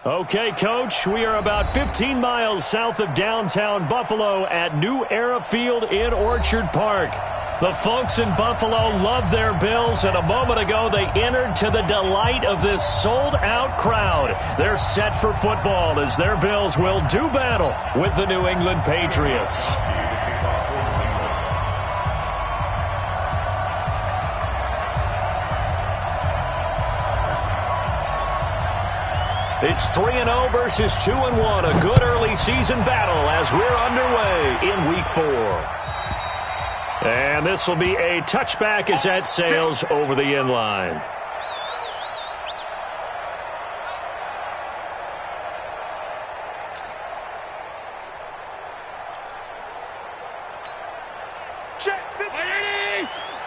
Okay, Coach, we are about 15 miles south of downtown Buffalo at New Era Field in Orchard Park. The folks in Buffalo love their Bills, and a moment ago they entered to the delight of this sold-out crowd. They're set for football as their Bills will do battle with the New England Patriots. It's 3-0 versus 2-1, a good early season battle as we're underway in Week 4. And this will be a touchback as that sails over the end line. Check 50.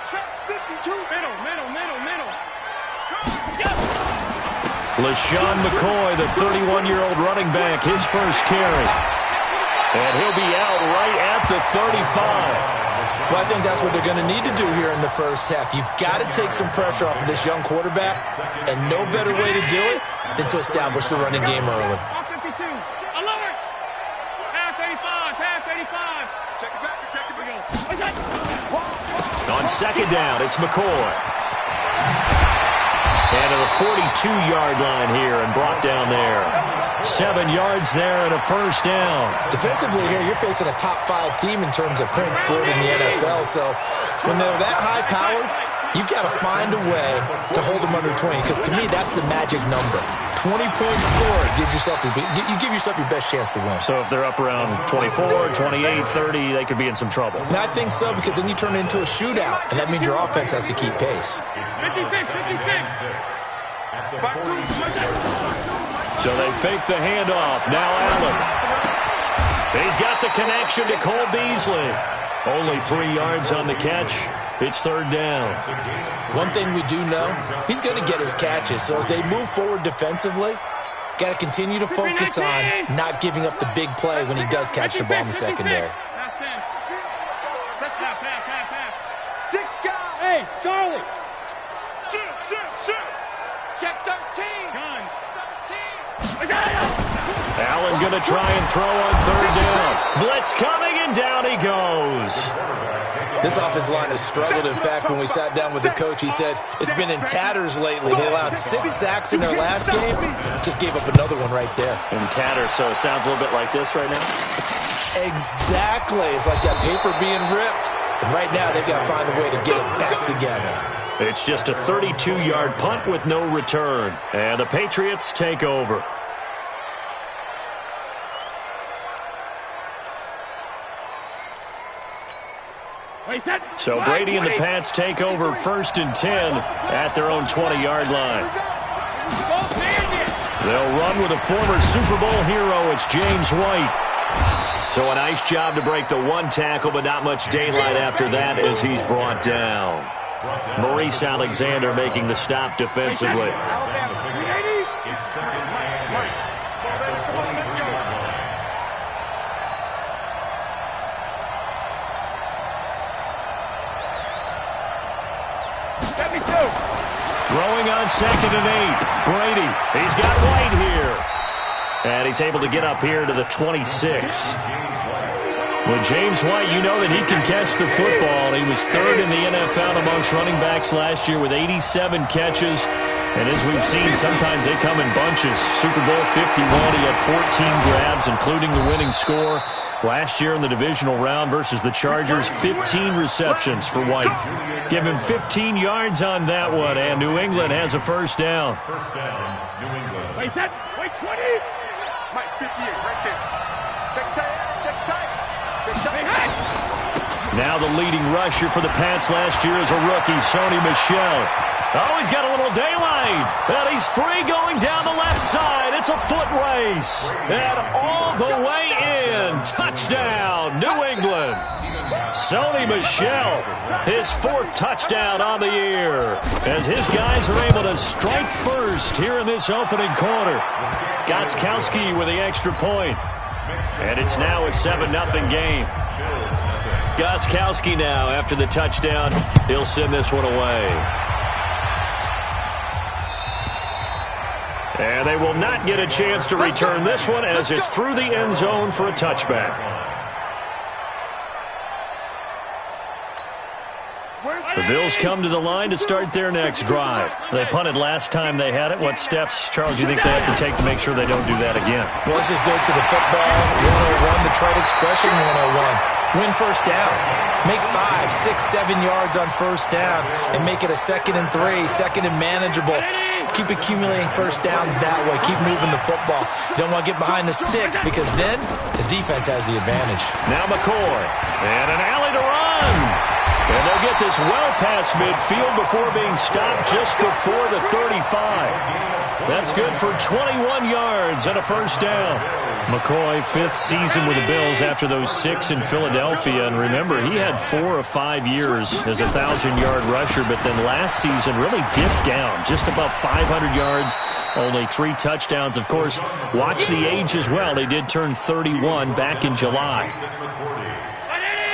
Check 52. Middle. LaShawn McCoy, the 31-year-old running back, his first carry. And he'll be out right at the 35. Well, I think that's what they're going to need to do here in the first half. You've got to take some pressure off of this young quarterback, and no better way to do it than to establish the running game early. 52. Alert. Pass 85. Check it back. On second down, it's McCoy. And to the 42-yard line here and brought down there. 7 yards there and a first down. Defensively here, you're facing a top-5 team in terms of points scored in the NFL. So when they're that high-powered, you've got to find a way to hold them under 20. Because to me, that's the magic number. 20 points scored gives yourself you give yourself your best chance to win. So if they're up around 24, 28, 30, they could be in some trouble. And I think so, because then you turn it into a shootout, and that means your offense has to keep pace. 56. So they fake the handoff. Now Allen. He's got the connection to Cole Beasley. Only 3 yards on the catch. It's third down. One thing we do know, he's going to get his catches. So as they move forward defensively, got to continue to focus on not giving up the big play when he does catch the ball in the secondary. Pass. 6 guys. Hey, Charlie. Shoot. Check 13. Gun. 13. Allen going to try and throw on third down. Blitz coming, and down he goes. This offensive line has struggled. In fact, when we sat down with the coach, he said it's been in tatters lately. They allowed 6 sacks in their last game. Just gave up another one right there. In tatters, so it sounds a little bit like this right now? Exactly. It's like that paper being ripped. And right now, they've got to find a way to get it back together. It's just a 32-yard punt with no return. And the Patriots take over. So Brady and the Pats take over 1st and 10 at their own 20-yard line. They'll run with a former Super Bowl hero. It's James White. So a nice job to break the one tackle, but not much daylight after that as he's brought down. Maurice Alexander making the stop defensively. Throwing on 2nd and 8. Brady, he's got White here. And he's able to get up here to the 26. With James White, you know that he can catch the football. He was 3rd in the NFL amongst running backs last year with 87 catches. And as we've seen, sometimes they come in bunches. Super Bowl 51, he had 14 grabs, including the winning score. Last year in the divisional round versus the Chargers, 15 receptions for White. Give him 15 yards on that one, and New England has a first down. New England. Wait 20. Mike, 58, right there. Check tight. Now the leading rusher for the Pats last year is a rookie, Sony Michel. Oh, he's got a little daylight. And he's free going down the left side. It's a foot race. And all the way in. Touchdown, New England. Sony Michel, his 4th touchdown on the year. As his guys are able to strike first here in this opening quarter. Gostkowski with the extra point. And it's now a 7-0 game. Gostkowski now, after the touchdown, he'll send this one away. And they will not get a chance to return this one as it's through the end zone for a touchback. The Bills come to the line to start their next drive. They punted last time they had it. What steps, Charles, do you think they have to take to make sure they don't do that again? Well, let's just go to the football 101, the trade expression 101. Win first down. Make 5, 6, 7 yards on first down and make it a 2nd and 3, 2nd and manageable. Keep accumulating first downs that way. Keep moving the football. You don't want to get behind the sticks because then the defense has the advantage. Now McCoy. And an alley to run. And they'll get this well past midfield before being stopped just before the 35. That's good for 21 yards and a first down. McCoy, 5th season with the Bills after those 6 in Philadelphia. And remember, he had 4 of 5 years as a 1,000-yard rusher, but then last season really dipped down, just about 500 yards, only 3 touchdowns. Of course, watch the age as well. He did turn 31 back in July.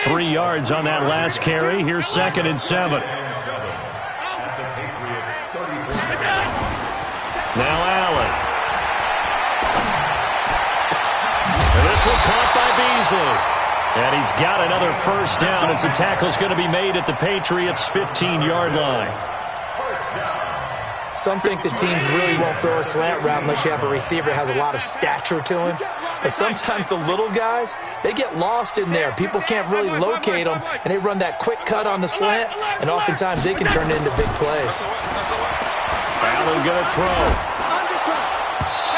3 yards on that last carry. Here's 2nd and 7. Now Allen. And this one caught by Beasley. And he's got another first down as the tackle's going to be made at the Patriots' 15-yard line. Some think the teams really won't throw a slant route unless you have a receiver that has a lot of stature to him. But sometimes the little guys, they get lost in there. People can't really locate them, and they run that quick cut on the slant, and oftentimes they can turn it into big plays. Allen going to throw.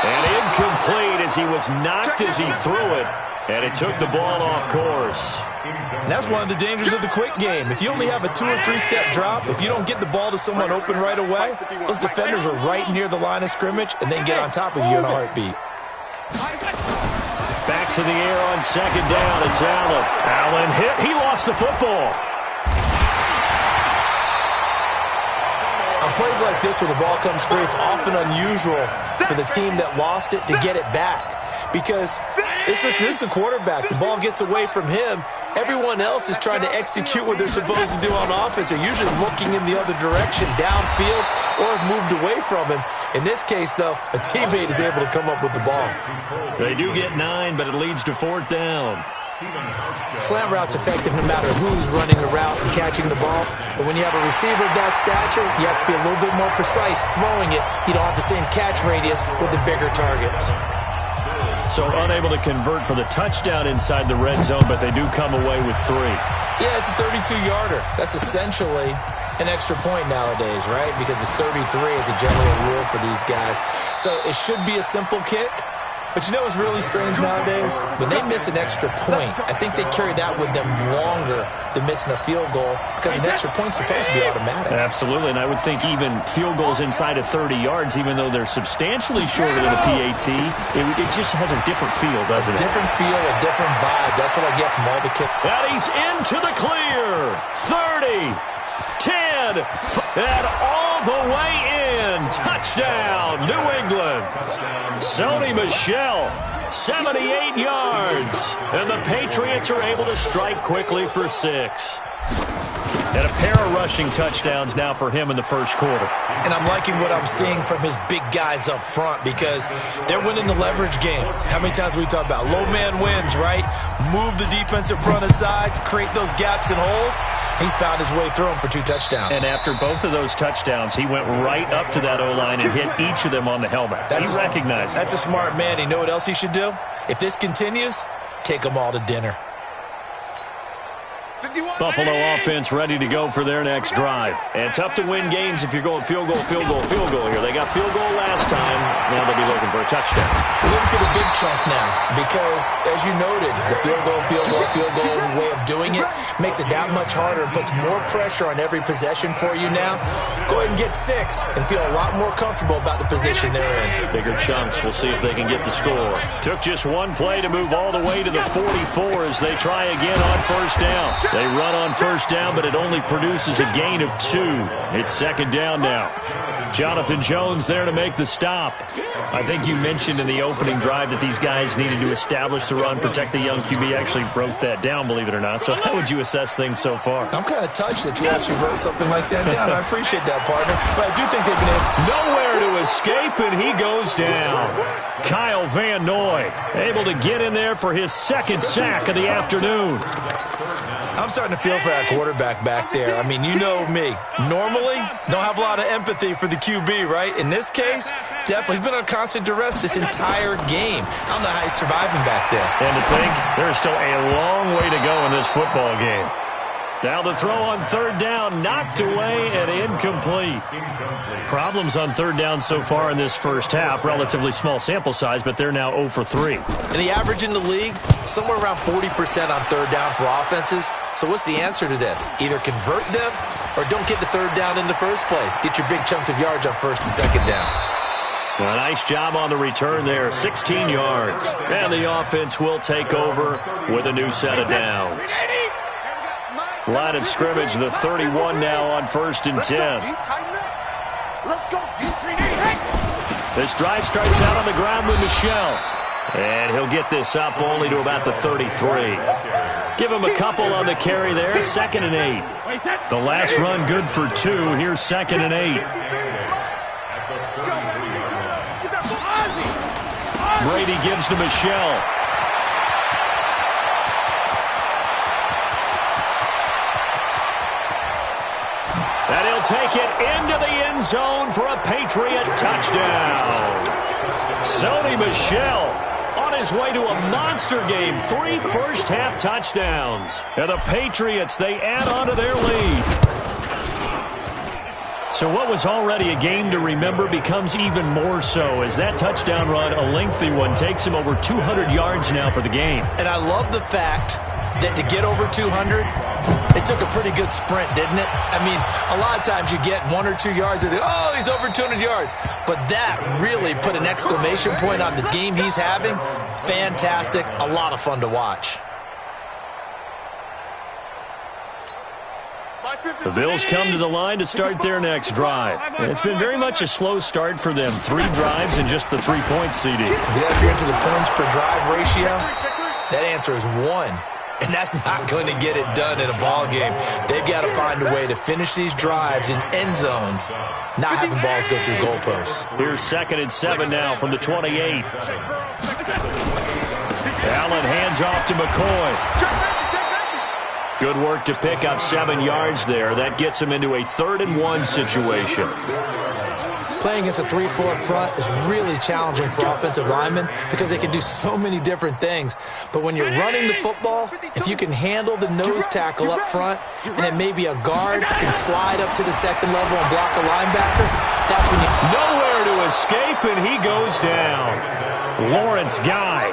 And incomplete as he was knocked as he threw it. And it took the ball off course. And that's one of the dangers of the quick game. If you only have a 2- or 3-step drop, if you don't get the ball to someone open right away, those defenders are right near the line of scrimmage and then get on top of you in a heartbeat. Back to the air on 2nd down. It's Allen. Allen hit. He lost the football. On plays like this where the ball comes free, it's often unusual for the team that lost it to get it back. Because this is a quarterback. The ball gets away from him. Everyone else is trying to execute what they're supposed to do on offense. They're usually looking in the other direction, downfield, or have moved away from him. In this case, though, a teammate is able to come up with the ball. They do get 9, but it leads to 4th down. Slant route's effective no matter who's running the route and catching the ball. But when you have a receiver of that stature, you have to be a little bit more precise throwing it. You don't have the same catch radius with the bigger targets. So unable to convert for the touchdown inside the red zone, but they do come away with 3. Yeah, it's a 32-yarder. That's essentially an extra point nowadays, right? Because it's 33 as a general rule for these guys. So it should be a simple kick. But you know what's really strange nowadays? When they miss an extra point, I think they carry that with them longer than missing a field goal because an extra point's supposed to be automatic. Absolutely, and I would think even field goals inside of 30 yards, even though they're substantially shorter than a PAT, it just has a different feel, doesn't it? Different feel, a different vibe. That's what I get from all the kicks. And he's into the clear. 30, 10, and all the way in. Touchdown, New England. Sony Michel, 78 yards. And the Patriots are able to strike quickly for 6. And a pair of rushing touchdowns now for him in the first quarter. And I'm liking what I'm seeing from his big guys up front because they're winning the leverage game. How many times we talk about low man wins, right? Move the defensive front aside, create those gaps and holes. He's found his way through them for 2 touchdowns. And after both of those touchdowns, he went right up to that O-line and hit each of them on the helmet. He recognized it. That's a smart man. You know what else he should do? If this continues, take them all to dinner. Buffalo offense ready to go for their next drive. And tough to win games if you're going field goal here. They got field goal last time. Now they'll be looking for a touchdown. We're looking for the big chunk now because, as you noted, the field goal way of doing it makes it that much harder and puts more pressure on every possession for you now. Go ahead and get 6 and feel a lot more comfortable about the position they're in. Bigger chunks. We'll see if they can get the score. Took just one play to move all the way to the 44 as they try again on first down. They run on first down, but it only produces a gain of 2. It's 2nd down now. Jonathan Jones there to make the stop. I think you mentioned in the opening drive that these guys needed to establish the run, protect the young QB. Actually wrote that down, believe it or not. So how would you assess things so far? I'm kind of touched that you actually wrote something like that down. I appreciate that, partner. But I do think they've been able... Nowhere to escape, and he goes down. Kyle Van Noy able to get in there for his second sack of the afternoon. I'm starting to feel for that quarterback back there. I mean, you know me. Normally, don't have a lot of empathy for the QB, right? In this case, definitely. He's been on constant duress this entire game. I don't know how he's surviving back there. And to think, there's still a long way to go in this football game. Now the throw on third down, knocked away and incomplete. Problems on third down so far in this first half. Relatively small sample size, but they're now 0 for 3. And the average in the league, somewhere around 40% on third down for offenses. So what's the answer to this? Either convert them or don't get the third down in the first place. Get your big chunks of yards on first and second down. Well, nice job on the return there, 16 yards. And the offense will take over with a new set of downs. Line of scrimmage, the 31 now on 1st and 10. This drive starts out on the ground with Michel. And he'll get this up only to about the 33. Give him a couple on the carry there, 2nd and 8. The last run good for 2. Here's 2nd and 8. Brady gives to Michel. And he'll take it into the end zone for a Patriot touchdown. Sony Michel on his way to a monster game. 3 first-half touchdowns. And the Patriots, they add on to their lead. So what was already a game to remember becomes even more so as that touchdown run, a lengthy one, takes him over 200 yards now for the game. And I love the fact that to get over 200, it took a pretty good sprint, didn't it? I mean, a lot of times you get 1 or 2 yards and oh, he's over 200 yards. But that really put an exclamation point on the game he's having. Fantastic. A lot of fun to watch. The Bills come to the line to start their next drive. And it's been very much a slow start for them. 3 drives and just the 3 points, CD. Yeah, if you're into the points per drive ratio, that answer is 1. And that's not going to get it done in a ball game. They've got to find a way to finish these drives in end zones, not having balls go through goalposts. Here's 2nd and 7 now from the 28. Allen hands off to McCoy. Good work to pick up 7 yards there. That gets him into a 3rd and 1 situation. Playing against a 3-4 front is really challenging for offensive linemen because they can do so many different things. But when you're running the football, if you can handle the nose tackle up front and then maybe a guard can slide up to the 2nd level and block a linebacker, that's when you... Nowhere to escape, and he goes down. Lawrence Guy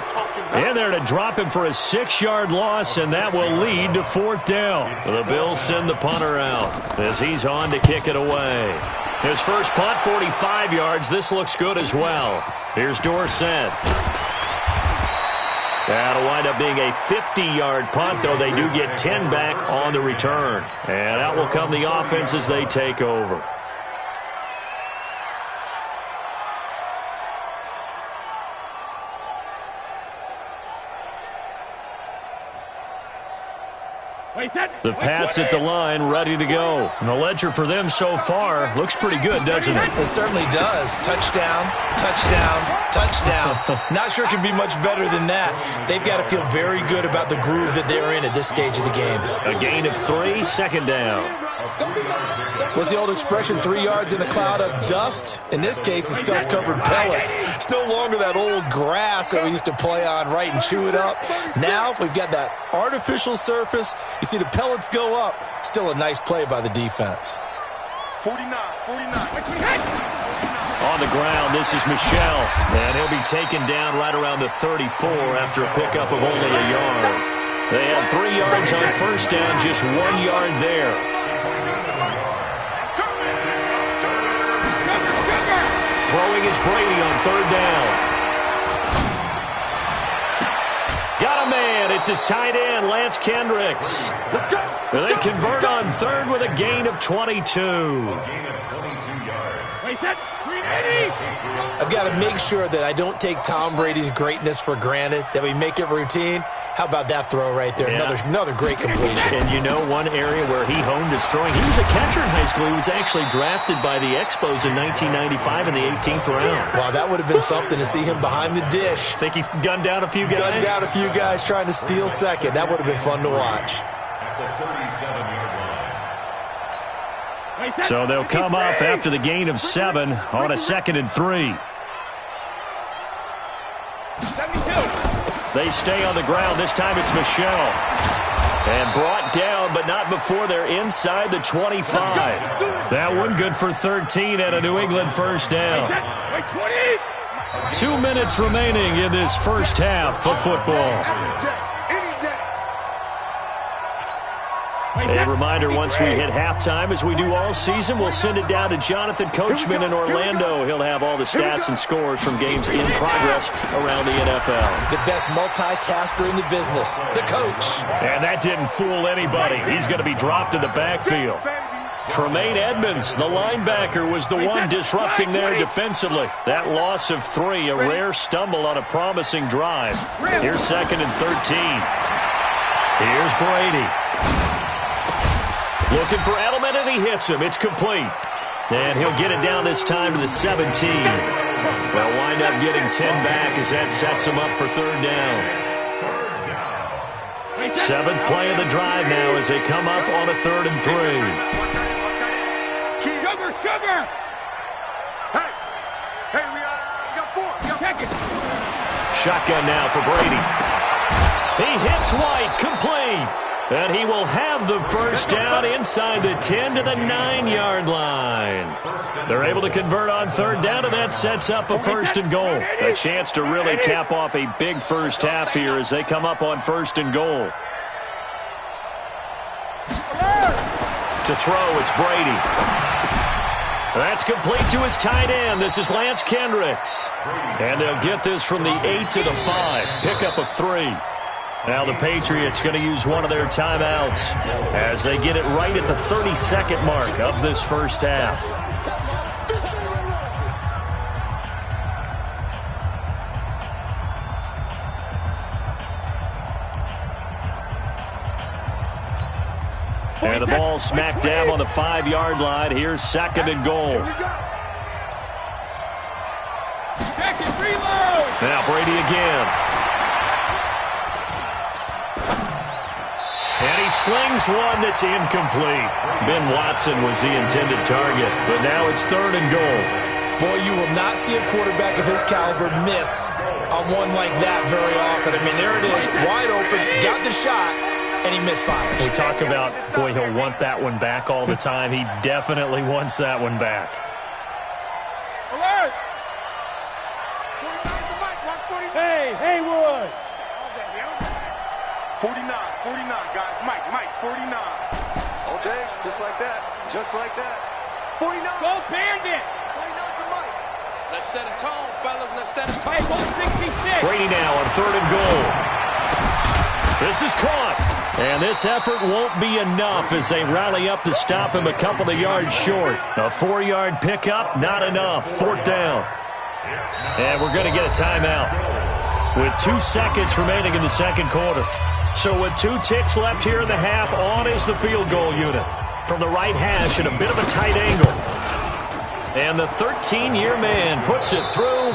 in there to drop him for a 6-yard loss, and that will lead to 4th down. The Bills send the punter out as he's on to kick it away. His first punt, 45 yards. This looks good as well. Here's Dorsett. That'll wind up being a 50-yard punt, though they do get 10 back on the return. And out will come the offense as they take over. The Pats at the line, ready to go. And the ledger for them so far looks pretty good, doesn't it? It certainly does. Touchdown, touchdown, touchdown. Not sure it can be much better than that. They've got to feel very good about the groove that they're in at this stage of the game. A gain of 3, 2nd down. What's the old expression, 3 yards in a cloud of dust? In this case, it's dust-covered pellets. It's no longer that old grass that we used to play on, right, and chew it up. Now, we've got that artificial surface. You see the pellets go up. Still a nice play by the defense. 49. On the ground, this is Michel. And he'll be taken down right around the 34 after a pickup of only a yard. They had 3 yards on 1st down, just 1 yard there. Throwing is Brady on 3rd down. Got a man. It's his tight end, Lance Kendricks. They convert on 3rd with a gain of 22. I've got to make sure that I don't take Tom Brady's greatness for granted, that we make it routine. How about that throw right there? Yeah. Another great completion. And you know one area where he honed his throwing? He was a catcher in high school. He was actually drafted by the Expos in 1995 in the 18th round. Wow, that would have been something to see him behind the dish. Think he gunned down a few guys? Gunned down a few guys trying to steal second. That would have been fun to watch. So they'll come up after the gain of 7 on a 2nd and 3. They stay on the ground. This time it's Michelle. And brought down, but not before they're inside the 25. That one good for 13 and a New England first down. 2 minutes remaining in this first half of football. A reminder, once we hit halftime, as we do all season, we'll send it down to Jonathan Coachman in Orlando. He'll have all the stats and scores from games in progress around the NFL. The best multitasker in the business, the coach. And that didn't fool anybody. He's going to be dropped in the backfield. Tremaine Edmonds, the linebacker, was the one disrupting there defensively. That loss of 3, a rare stumble on a promising drive. Here's 2nd and 13. Here's Brady. Looking for Edelman, and he hits him. It's complete. And he'll get it down this time to the 17. They'll wind up getting 10 back as that sets him up for 3rd down. 7th play of the drive now as they come up on a 3rd and 3. Sugar! Hey, we got 4. Shotgun now for Brady. He hits White, complete. And he will have the first down inside the 10 to the 9-yard line. They're able to convert on 3rd down, and that sets up a 1st and goal. A chance to really cap off a big first half here as they come up on 1st and goal. To throw, it's Brady. That's complete to his tight end. This is Lance Kendricks. And they'll get this from the 8 to the 5. Pickup of 3. Now the Patriots going to use one of their timeouts as they get it right at the 32nd mark of this first half. And the ball smack dab on the 5-yard line. Here's 2nd and goal. Now Brady again. And he slings one that's incomplete. Ben Watson was the intended target, but now it's 3rd and goal. Boy, you will not see a quarterback of his caliber miss on one like that very often. I mean, there it is, wide open, got the shot, and he misfires. We talk about, boy, he'll want that one back all the time. He definitely wants that one back. Alert! Hey, Haywood! 49, guys. Mike, 49. All day, just like that. 49. Go Bandit! 49 to Mike. Let's set a tone, fellas. Let's set a tone. Hey, 166. Brady now on 3rd and goal. This is caught. And this effort won't be enough as they rally up to stop him a couple of yards short. A 4-yard pickup, not enough. 4th down. And we're going to get a timeout with 2 seconds remaining in the 2nd quarter. So with 2 ticks left here in the half, on is the field goal unit. From the right hash at a bit of a tight angle. And the 13-year man puts it through.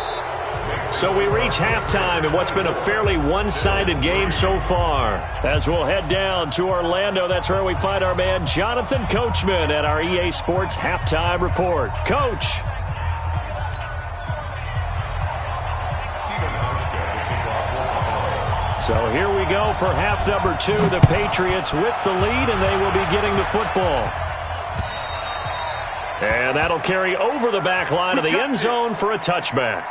So we reach halftime in what's been a fairly one-sided game so far. As we'll head down to Orlando, that's where we find our man Jonathan Coachman at our EA Sports Halftime Report. Coach. So here we go for half number 2. The Patriots with the lead, and they will be getting the football. And that'll carry over the back line of the end zone for a touchback.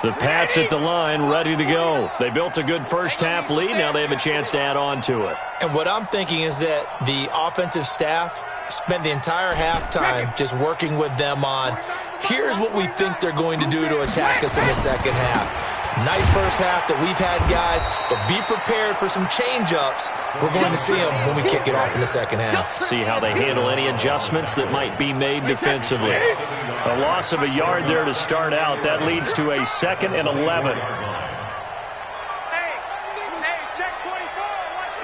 The Pats at the line, ready to go. They built a good first half lead. Now they have a chance to add on to it. And what I'm thinking is that the offensive staff spent the entire halftime just working with them on, here's what we think they're going to do to attack us in the second half. Nice first half that we've had, guys, but be prepared for some change-ups. We're going to see them when we kick it off in the second half. See how they handle any adjustments that might be made defensively. A loss of a yard there to start out. That leads to a 2nd and 11. Check 24. Watch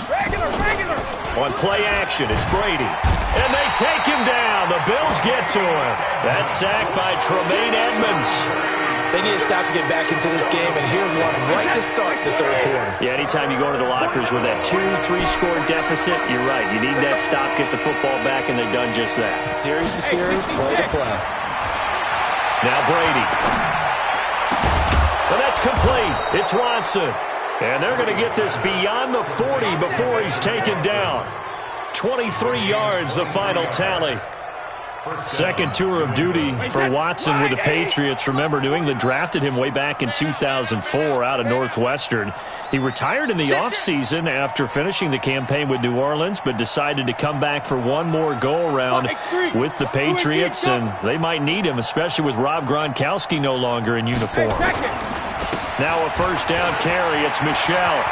24. Regular. On play action, it's Brady. And they take him down. The Bills get to him. That sack by Tremaine Edmonds. They need to stop to get back into this game, and here's one right to start the third quarter. Yeah, anytime you go into the lockers with that 2-3 score deficit, you're right. You need that stop, get the football back, and they've done just that. Series to series, play to play. Now Brady. But that's complete. It's Watson. And they're going to get this beyond the 40 before he's taken down. 23 yards, the final tally. Second tour of duty for Watson with the Patriots. Remember, New England drafted him way back in 2004 out of Northwestern. He retired in the offseason after finishing the campaign with New Orleans, but decided to come back for one more go-around with the Patriots, and they might need him, especially with Rob Gronkowski no longer in uniform. Now a first down carry. It's Michel.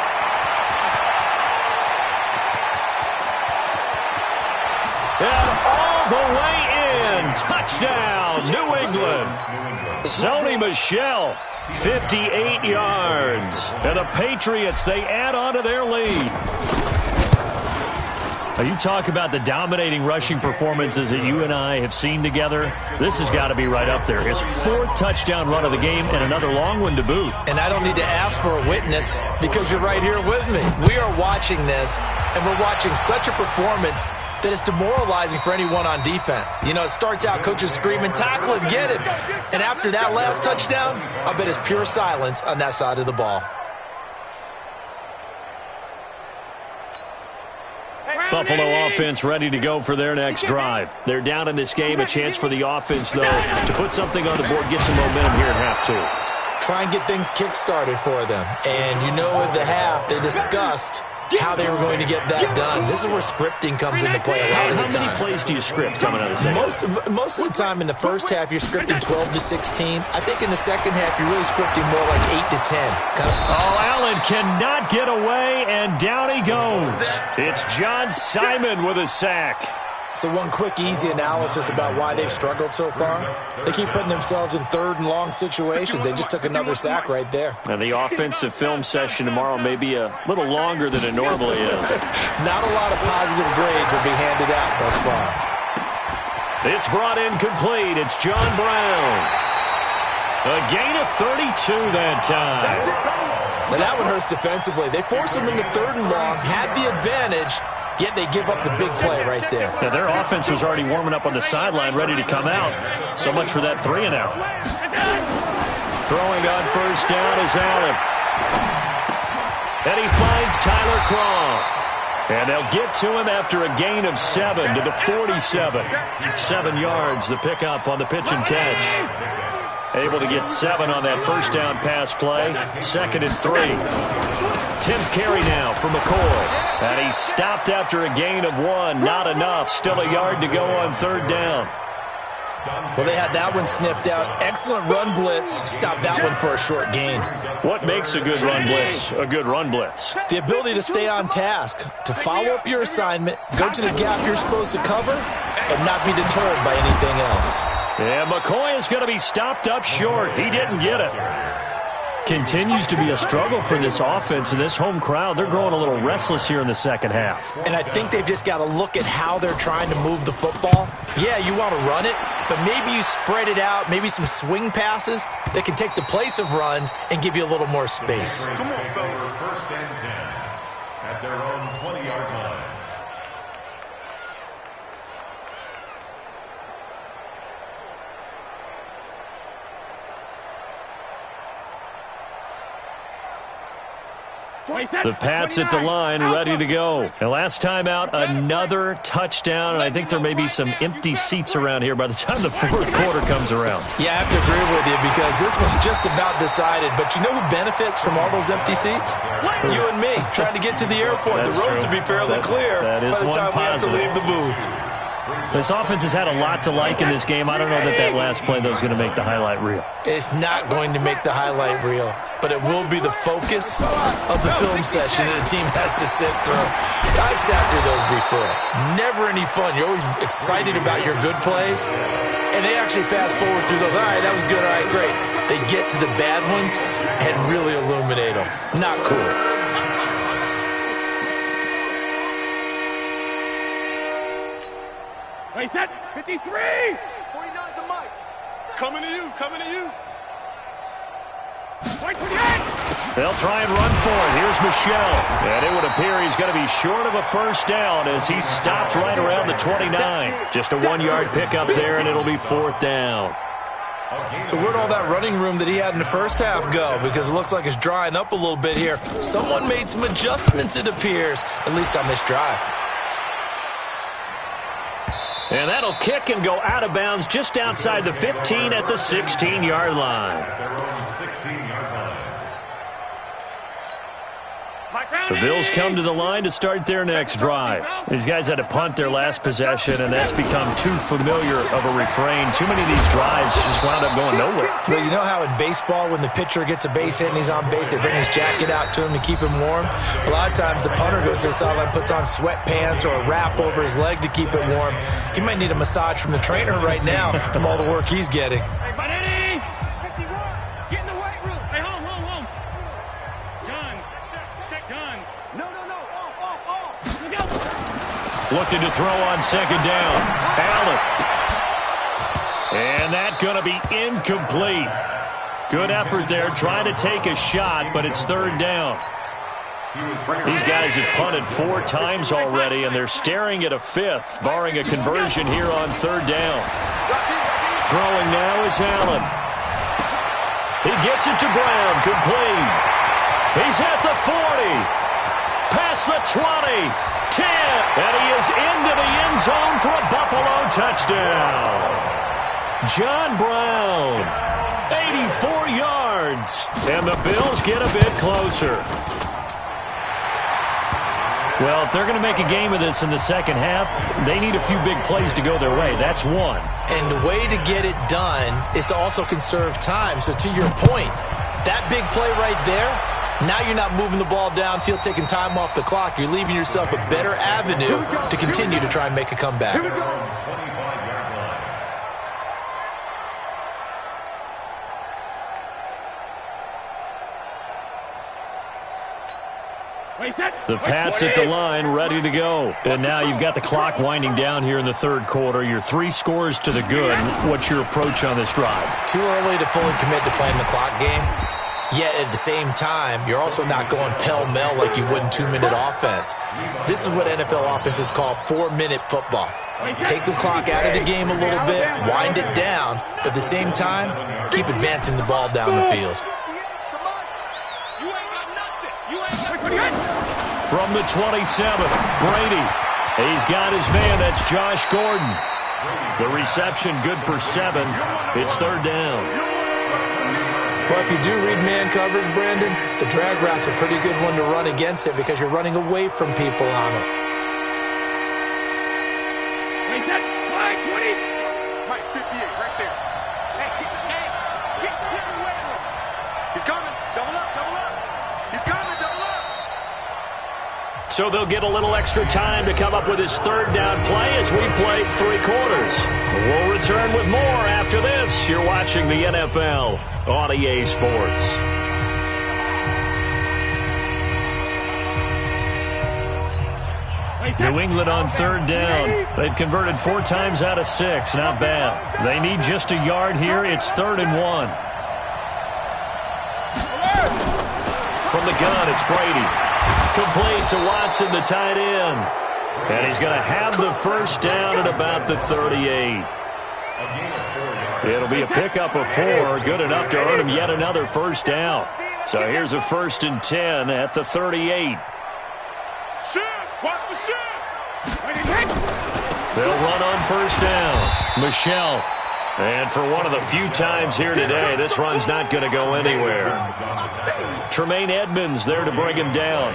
And all the way in. Touchdown, New England. Sony Michel, 58 yards. And the Patriots, they add on to their lead. Now you talk about the dominating rushing performances that you and I have seen together. This has got to be right up there. His 4th touchdown run of the game and another long one to boot. And I don't need to ask for a witness because you're right here with me. We are watching this, and we're watching such a performance that is demoralizing for anyone on defense. You know, it starts out coaches screaming, tackle him, get him. And after that last touchdown, I bet it's pure silence on that side of the ball. Buffalo offense ready to go for their next drive. They're down in this game. A chance for the offense, though, to put something on the board, get some momentum here at half 2. Try and get things kick-started for them. And you know at the half, they discussed how they were going to get that done. This is where scripting comes into play a lot of the time. How many plays do you script coming out of the second? Most of the time in the first half, you're scripting 12 to 16. I think in the second half, you're really scripting more like 8 to 10. Oh, Allen cannot get away, and down he goes. It's John Simon with a sack. So one quick, easy analysis about why they've struggled so far. They keep putting themselves in 3rd and long situations. They just took another sack right there. And the offensive film session tomorrow may be a little longer than it normally is. Not a lot of positive grades will be handed out thus far. It's brought in complete. It's John Brown. A gain of 32 that time. Now that one hurts defensively. They force them into 3rd and long, had the advantage, yet they give up the big play right there. Now, their offense was already warming up on the sideline, ready to come out. So much for that 3 and out. Throwing on first down is Allen. And he finds Tyler Kroft. And they'll get to him after a gain of 7 to the 47. 7 yards, the pickup on the pitch and catch. Able to get 7 on that first down pass play. 2nd and 3. 10th carry now for McCoy. And he's stopped after a gain of 1. Not enough. Still a yard to go on 3rd down. Well, they had that one sniffed out. Excellent run blitz. Stopped that one for a short gain. What makes a good run blitz a good run blitz? The ability to stay on task, to follow up your assignment, go to the gap you're supposed to cover, and not be deterred by anything else. And McCoy is going to be stopped up short. He didn't get it. Continues to be a struggle for this offense and this home crowd. They're growing a little restless here in the second half. And I think they've just got to look at how they're trying to move the football. Yeah, you want to run it, but maybe you spread it out, maybe some swing passes that can take the place of runs and give you a little more space. Come on, fellas. 1st and 10 at their own 20-yard line. The Pats at the line, ready to go. And last time out, another touchdown, and I think there may be some empty seats around here by the time the 4th quarter comes around. Yeah, I have to agree with you because this was just about decided. But you know who benefits from all those empty seats? You and me, trying to get to the airport. That's the roads true. will be fairly clear that is by the time one we have to positive. leave the booth. This offense has had a lot to like in this game. I don't know that that last play, though, is going to make the highlight reel. It's not going to make the highlight reel, but it will be the focus of the film session that the team has to sit through. I've sat through those before. Never any fun. You're always excited about your good plays, and they actually fast forward through those. All right, that was good. All right, great. They get to the bad ones and really illuminate them. Not cool. Wait, set 53! 49 to Mike. Coming to you, coming to you. Mike 28! They'll try and run for it. Here's Michelle. And it would appear he's going to be short of a first down as he stopped right around the 29. Just a 1-yard pickup there, and it'll be 4th down. So where'd all that running room that he had in the first half go? Because it looks like it's drying up a little bit here. Someone made some adjustments, it appears, at least on this drive. And that'll kick and go out of bounds just outside the 15 at the 16-yard line. The Bills come to the line to start their next drive. These guys had to punt their last possession, and that's become too familiar of a refrain. Too many of these drives just wound up going nowhere. Well, you know how in baseball, when the pitcher gets a base hit and he's on base, they bring his jacket out to him to keep him warm? A lot of times the punter goes to the sideline, puts on sweatpants or a wrap over his leg to keep it warm. He might need a massage from the trainer right now from all the work he's getting. Looking to throw on second down. Allen. And that's going to be incomplete. Good effort there trying to take a shot, but it's 3rd down. These guys have punted 4 times already, and they're staring at a 5th, barring a conversion here on 3rd down. Throwing now is Allen. He gets it to Brown, complete. He's at the 40. Past the 20. 10, and he is into the end zone for a Buffalo touchdown. John Brown, 84 yards, and the Bills get a bit closer. Well, if they're going to make a game of this in the second half, they need a few big plays to go their way. That's one. And the way to get it done is to also conserve time. So to your point, that big play right there, now you're not moving the ball downfield, taking time off the clock. You're leaving yourself a better avenue to continue to try and make a comeback. The Pats at the line, ready to go. And now you've got the clock winding down here in the 3rd quarter. You're 3 scores to the good. What's your approach on this drive? Too early to fully commit to playing the clock game. Yet at the same time, you're also not going pell-mell like you would in 2-minute offense. This is what NFL offenses call 4-minute football. Take the clock out of the game a little bit, wind it down, but at the same time, keep advancing the ball down the field. From the 27th, Brady. He's got his man. That's Josh Gordon. The reception good for 7. It's 3rd down. Well, if you do read man coverage, Brandon, the drag route's a pretty good one to run against it because you're running away from people on it. Wait, that 520. Mike, 58, right there. Hey, get away from him. He's coming. Double up, double up. He's coming, double up. So they'll get a little extra time to come up with his 3rd down play as we play 3 quarters. We'll return with more after this. You're watching the NFL on EA Sports. New England on 3rd down. They've converted 4 times out of 6. Not bad. They need just a yard here. It's 3rd and 1. From the gun, it's Brady. Complete to Watson, the tight end. And he's going to have the first down at about the 38. It'll be a pickup of 4, good enough to earn him yet another first down. So here's a 1st and 10 at the 38. Watch the shift. They'll run on first down. Michelle. And for one of the few times here today, this run's not going to go anywhere. Tremaine Edmonds there to bring him down.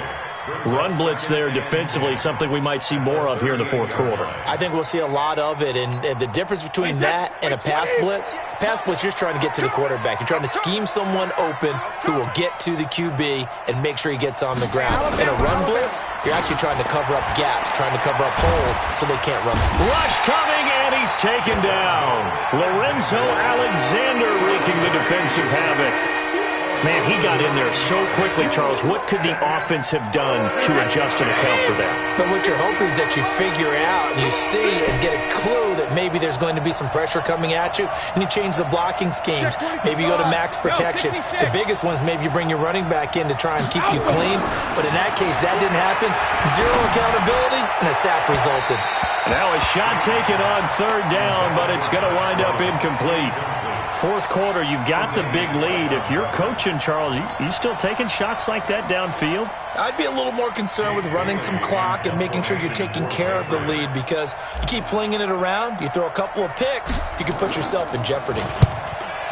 Run blitz there defensively, something we might see more of here in the fourth quarter. I think we'll see a lot of it, and the difference between that and a pass blitz, you're just trying to get to the quarterback. You're trying to scheme someone open who will get to the QB and make sure he gets on the ground. In a run blitz, you're actually trying to cover up gaps, trying to cover up holes so they can't run. Rush coming, and he's taken down. Lorenzo Alexander wreaking the defensive havoc. Man, he got in there so quickly, Charles. What could the offense have done to adjust and account for that? But what you're hoping is that you figure out and you see and get a clue that maybe there's going to be some pressure coming at you, and you change the blocking schemes. Maybe you go to max protection. The biggest one is maybe you bring your running back in to try and keep you clean. But in that case, that didn't happen. Zero accountability, and a sack resulted. Now a shot taken on third down, but it's going to wind up incomplete. Fourth quarter, you've got the big lead. If you're coaching, Charles, you still taking shots like that downfield? I'd be a little more concerned with running some clock and making sure you're taking care of the lead, because you keep flinging it around, you throw a couple of picks, you can put yourself in jeopardy.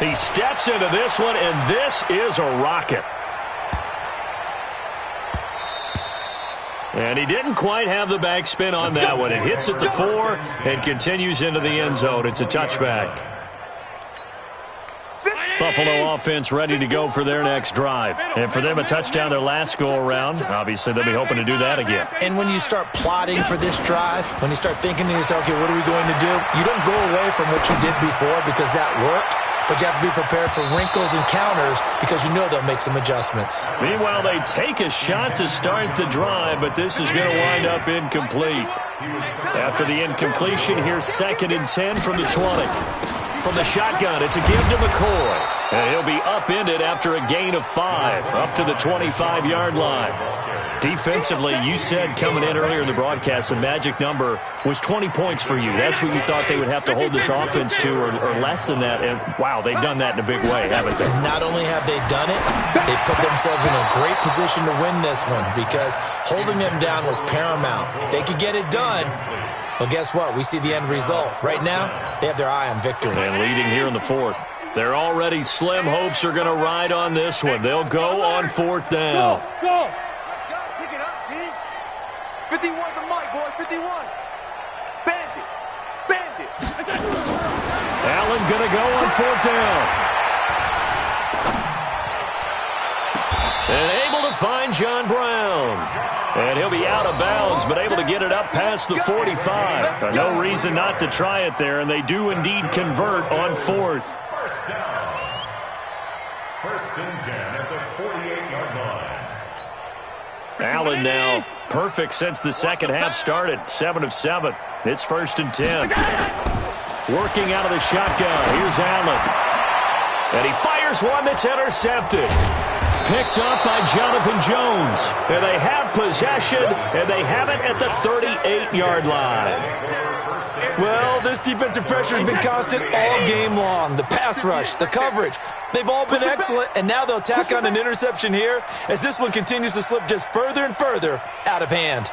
He steps into this one, and this is a rocket. And he didn't quite have the backspin on that one. It hits at the 4 and continues into the end zone. It's a touchback. Buffalo offense ready to go for their next drive. And for them, a touchdown their last go-around. Obviously, they'll be hoping to do that again. And when you start plotting for this drive, when you start thinking to yourself, okay, what are we going to do? You don't go away from what you did before because that worked, but you have to be prepared for wrinkles and counters because you know they'll make some adjustments. Meanwhile, they take a shot to start the drive, but this is going to wind up incomplete. After the incompletion, here's 2nd and 10 from the 20. From the shotgun, it's a give to McCoy. And he'll be upended after a gain of 5, up to the 25-yard line. Defensively, you said coming in earlier in the broadcast, the magic number was 20 points for you. That's what you thought they would have to hold this offense to, or less than that. And, wow, they've done that in a big way, haven't they? Not only have they done it, they put themselves in a great position to win this one because holding them down was paramount. If they could get it done, well, guess what? We see the end result. Right now, they have their eye on victory. And leading here in the 4th. Their already slim hopes are going to ride on this one. They'll go on 4th down. Go. Let's go. Pick it up, G. 51 to Mike, boy. 51. Bandit. Allen going to go on 4th down. And able to find John Brown. And he'll be out of bounds, but able to get it up past the 45. No reason not to try it there, and they do indeed convert on 4th. First down. 1st and 10 at the 48-yard line. Allen now perfect since the second half started. 7 of 7. It's 1st and 10. Working out of the shotgun. Here's Allen. And he fires one that's intercepted. Picked up by Jonathan Jones. And they have possession, and they have it at the 38-yard line. Well, this defensive pressure has been constant all game long. The pass rush, the coverage, they've all been excellent, and now they'll tack on an interception here as this one continues to slip just further and further out of hand.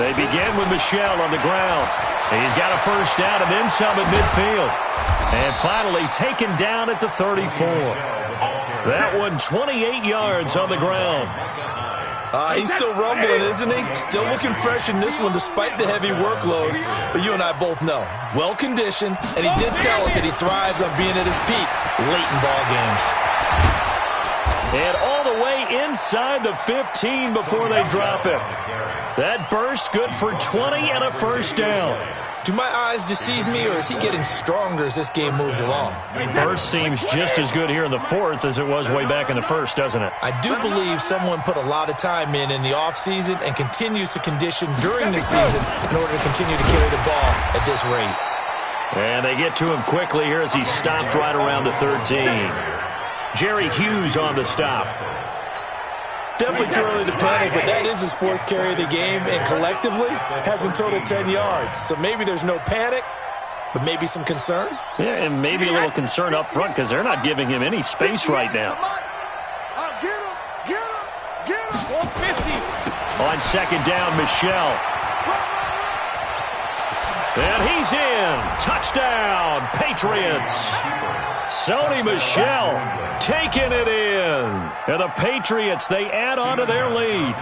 They begin with Michel on the ground. He's got a first down and then some at midfield. And finally taken down at the 34. That one 28 yards on the ground. He's still rumbling, isn't he? Still looking fresh in this one despite the heavy workload. But you and I both know, well-conditioned, and he did tell us that he thrives on being at his peak late in ball games. And all the way inside the 15 before they drop him. That burst good for 20 and a first down. Do my eyes deceive me, or is he getting stronger as this game moves along? Burst seems just as good here in the 4th as it was way back in the 1st, doesn't it? I do believe someone put a lot of time in the offseason and continues to condition during the season in order to continue to carry the ball at this rate. And they get to him quickly here as he stopped right around the 13. Jerry Hughes on the stop. Definitely too early to panic, but that is his 4th carry of the game, and collectively has in total 10 yards. So maybe there's no panic, but maybe some concern. Yeah, and maybe a little concern up front because they're not giving him any space right now. Get him. 150. On 2nd down, Michel. And he's in. Touchdown, Patriots. Sony Michel taking it in. And the Patriots, they add on to their lead.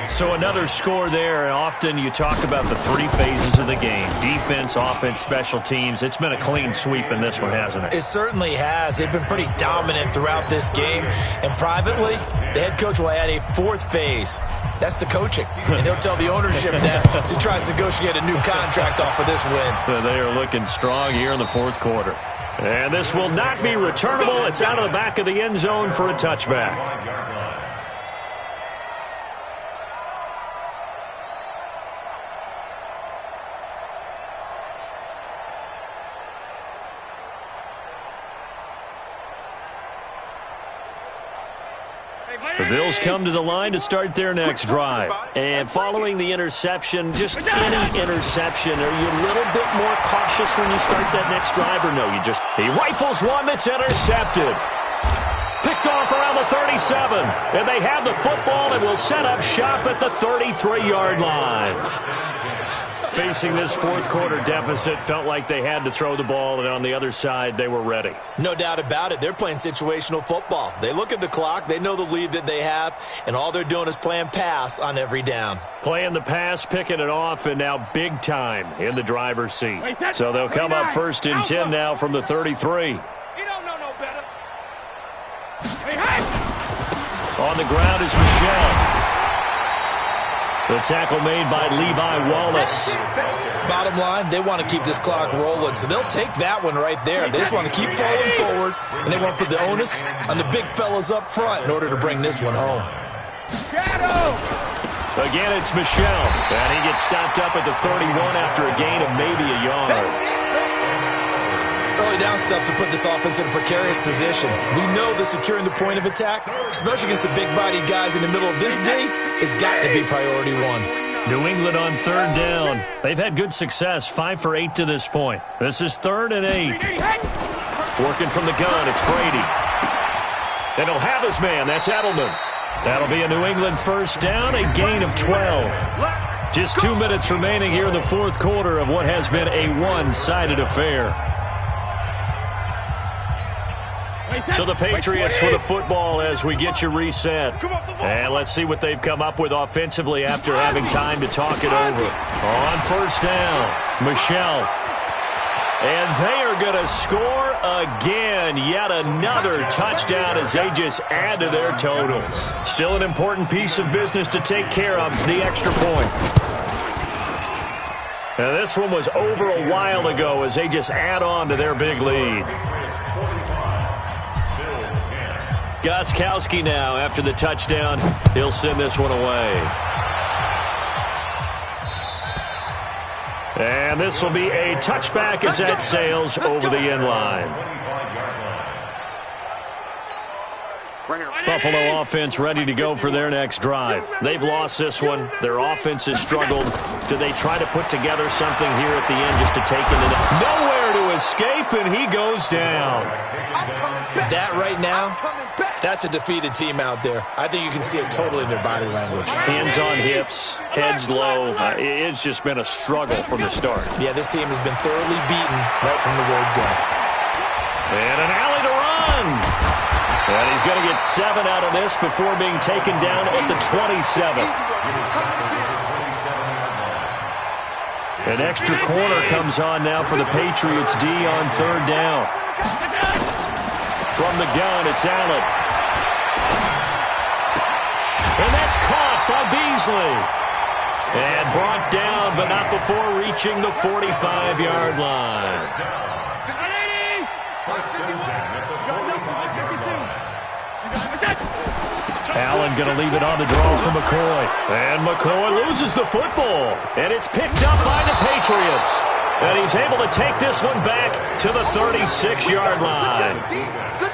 So another score there. And often you talk about the three phases of the game. Defense, offense, special teams. It's been a clean sweep in this one, hasn't it? It certainly has. They've been pretty dominant throughout this game. And privately, the head coach will add a fourth phase. That's the coaching. And he'll tell the ownership that as he tries to negotiate a new contract off of this win. They are looking strong here in the fourth quarter. And this will not be returnable. It's out of the back of the end zone for a touchback. The Bills come to the line to start their next drive. And following the interception, just any interception, are you a little bit more cautious when you start that next drive or no? He rifles one that's intercepted. Picked off around the 37. And they have the football and will set up shop at the 33-yard line. Facing this fourth quarter deficit, felt like they had to throw the ball, and on the other side, they were ready. No doubt about it. They're playing situational football. They look at the clock, they know the lead that they have, and all they're doing is playing pass on every down. Playing the pass, picking it off, and now big time in the driver's seat. So they'll come up first and 10 now from the 33. You don't know no better. On the ground is Michel. The tackle made by Levi Wallace. Bottom line, they want to keep this clock rolling, so they'll take that one right there. They just want to keep falling forward, and they want to put the onus on the big fellas up front in order to bring this one home. Again, it's Michel, and he gets stopped up at the 31 after a gain of maybe a yard. Early down stuff to put this offense in a precarious position. We know that securing the point of attack, especially against the big-bodied guys in the middle of this D, has got to be priority one. New England on third down. They've had good success, 5 for 8 to this point. This is 3rd and 8. Working from the gun, it's Brady. And he'll have his man, that's Edelman. That'll be a New England first down, a gain of 12. Just 2 minutes remaining here in the fourth quarter of what has been a one-sided affair. So the Patriots with the football as we get you reset. And let's see what they've come up with offensively after having time to talk it over. On first down, Michel. And they are going to score again. Yet another touchdown as they just add to their totals. Still an important piece of business to take care of, the extra point. And this one was over a while ago as they just add on to their big lead. Gostkowski now, after the touchdown, he'll send this one away. And this will be a touchback as that sails over the end line. Buffalo offense ready to go for their next drive. They've lost this one. Their offense has struggled. Do they try to put together something here at the end just to take it in? Nowhere to escape, and he goes down. That right now, that's a defeated team out there. I think you can see it totally in their body language. Hands on hips, heads low. It's just been a struggle from the start. Yeah, this team has been thoroughly beaten right from the word go. And an alley to run. And he's going to get 7 out of this before being taken down at the 27. An extra corner comes on now for the Patriots D on third down. From the gun, it's Allen. And that's caught by Beasley. And brought down, but not before reaching the 45-yard line. Allen going to leave it on the draw for McCoy. And McCoy loses the football. And it's picked up by the Patriots. And he's able to take this one back to the 36-yard line.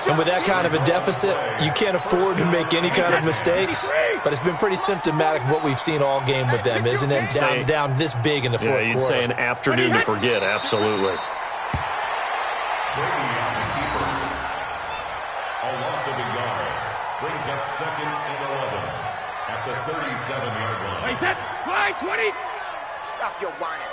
And with that kind of a deficit, you can't afford to make any kind of mistakes. But it's been pretty symptomatic of what we've seen all game with them, isn't it? Down this big in the fourth quarter. Yeah, you'd say an afternoon to forget, absolutely. Brings up 2nd and 11 at the 37-yard line. Wait, 20. Stop your whining.